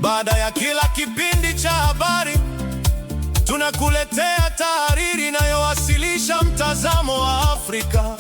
Baada ya kila kipindi cha habari, tunakuletea tahariri inayowasilisha mtazamo wa Afrika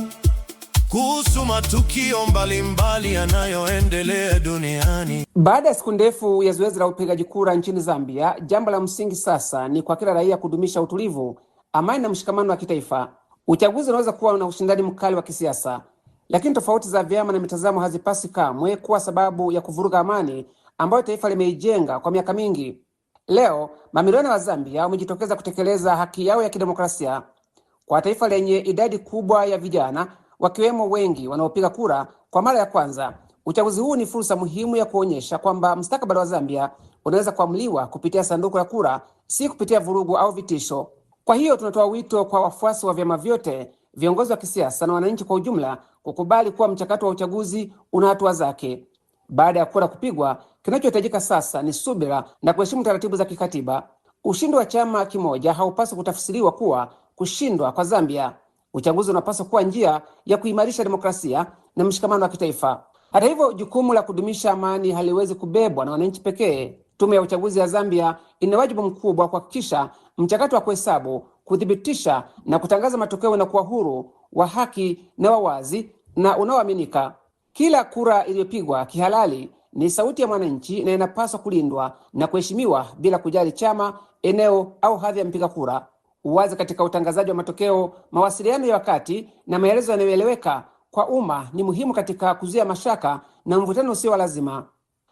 kuhusu matukio mbalimbali yanayoendelea duniani. Baada ya siku ndefu ya zoezi la upigaji kura nchini Zambia, jambo la msingi sasa ni kwa kila raia kudumisha utulivu, amani na mshikamano wa kitaifa. Uchaguzi unaweza kuwa na ushindani mkali wa kisiasa, lakini tofauti za vyama na mitazamo hazipasi kamwe kuwa sababu ya kuvuruga amani ambayo taifa limeijenga kwa miaka mingi. Leo, mamilioni wa Zambia wamejitokeza kutekeleza haki yao ya kidemokrasia. Kwa taifa lenye idadi kubwa ya vijana, wakiwemo wengi wanaopiga kura kwa mara ya kwanza, uchaguzi huu ni fursa muhimu ya kuonyesha kwamba mustakabali wa Zambia unaweza kuamuliwa kupitia sanduku la kura, si kupitia vurugu au vitisho. Kwa hiyo tunatoa wito kwa wafuasi wa vyama vyote, viongozi wa kisiasa na wananchi kwa ujumla kukubali kuwa mchakato wa uchaguzi una hatua zake. Baada ya kura kupigwa, kinachohitajika sasa ni subira na kuheshimu taratibu za kikatiba. Ushindi wa chama kimoja haupaswi kutafsiriwa kuwa kushindwa kwa Zambia. Uchaguzi unapaswa kuwa njia ya kuimarisha demokrasia na mshikamano wa kitaifa. Hata hivyo, jukumu la kudumisha amani haliwezi kubebwa na wananchi pekee. Tume ya uchaguzi ya Zambia ina wajibu mkubwa wa kuhakikisha mchakato wa kuhesabu, kuthibitisha na kutangaza matokeo na kuwa huru, wa haki na wa wazi na unaoaminika. Kila kura iliyopigwa kihalali ni sauti ya mwananchi na inapaswa kulindwa na kuheshimiwa bila kujali chama, eneo au hadhi ya mpiga kura. Uwazi katika utangazaji wa matokeo, mawasiliano ya wakati na maelezo yanayoeleweka kwa umma ni muhimu katika kuzuia mashaka na mvutano usio wa lazima.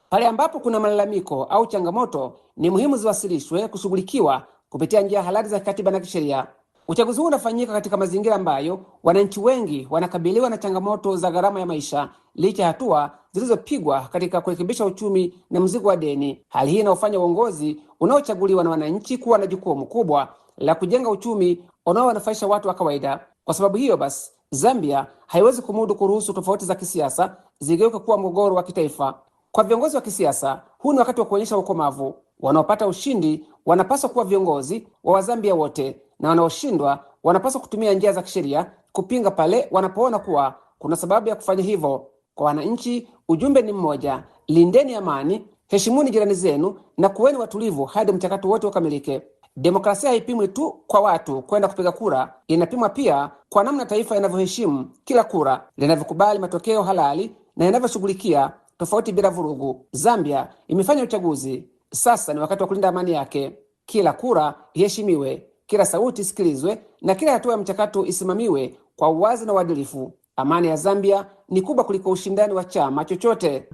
Pale ambapo kuna malalamiko au changamoto, ni muhimu ziwasilishwe kushughulikiwa kupitia njia halali za kikatiba na kisheria. Uchaguzi huu unafanyika katika mazingira ambayo wananchi wengi wanakabiliwa na changamoto za gharama ya maisha, licha ya hatua zilizopigwa katika kurekebisha uchumi na mzigo wa deni. Hali hii inaofanya uongozi unaochaguliwa na wananchi kuwa na jukumu kubwa la kujenga uchumi unaowanufaisha watu wa kawaida. Kwa sababu hiyo basi, Zambia haiwezi kumudu kuruhusu tofauti za kisiasa zigeuke kuwa mgogoro wa kitaifa. Kwa viongozi wa kisiasa, huu ni wakati wa kuonyesha ukomavu. Wanaopata ushindi wanapaswa kuwa viongozi wa Wazambia wote, na wanaoshindwa wanapaswa kutumia njia za kisheria kupinga pale wanapoona kuwa kuna sababu ya kufanya hivyo. Kwa wananchi, ujumbe ni mmoja: lindeni amani, heshimuni jirani zenu na kuweni watulivu hadi mchakato wote ukamilike. Demokrasia haipimwi tu kwa watu kwenda kupiga kura, inapimwa pia kwa namna taifa linavyoheshimu kila kura, linavyokubali matokeo halali na linavyoshughulikia tofauti bila vurugu. Zambia imefanya uchaguzi, sasa ni wakati wa kulinda amani yake. Kila kura iheshimiwe, kila sauti isikilizwe na kila hatua ya mchakato isimamiwe kwa uwazi na uadilifu. Amani ya Zambia ni kubwa kuliko ushindani wa chama chochote.